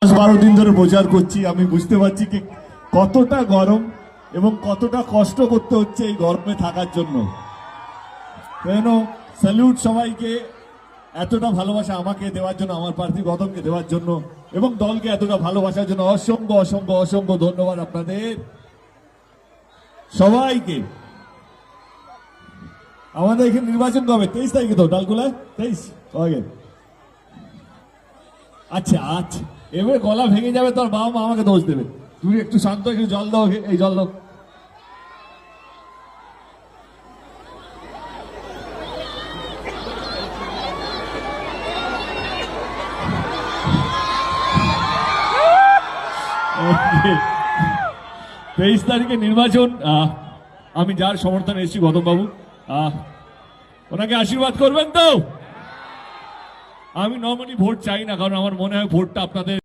10-12 দিন ধরে প্রচার করছি, আমি বুঝতে পারছি কি কতটা গরম এবং কতটা কষ্ট করতে হচ্ছে এই গরমে থাকার জন্য। কেন স্যালুট সবাইকে, এতটা ভালোবাসা আমাকে দেওয়ার জন্য, আমার প্রার্থী গৌতমকে দেওয়ার জন্য এবং দলকে এতটা ভালোবাসার জন্য অসংখ্য অসংখ্য অসংখ্য ধন্যবাদ আপনাদের সবাইকে। আমাদের এখানে নির্বাচন কবে? 23 তারিখে তো, ডালকুলায় 23 আগে। আচ্ছা আচ্ছা, এবার গলা ভেঙে যাবে, তোর বাবা মা আমাকে দোষ দেবে। তুমি একটু শান্ত, একটু জল দাও, এই জল দাও। তেইশ তারিখে নির্বাচন, আমি যার সমর্থনে এসেছি গৌতম বাবু, ওনাকে আশীর্বাদ করবেন তো। আমি নর্মালি ভোট চাই না, কারণ আমার মনে হয় ভোটটা আপনাদের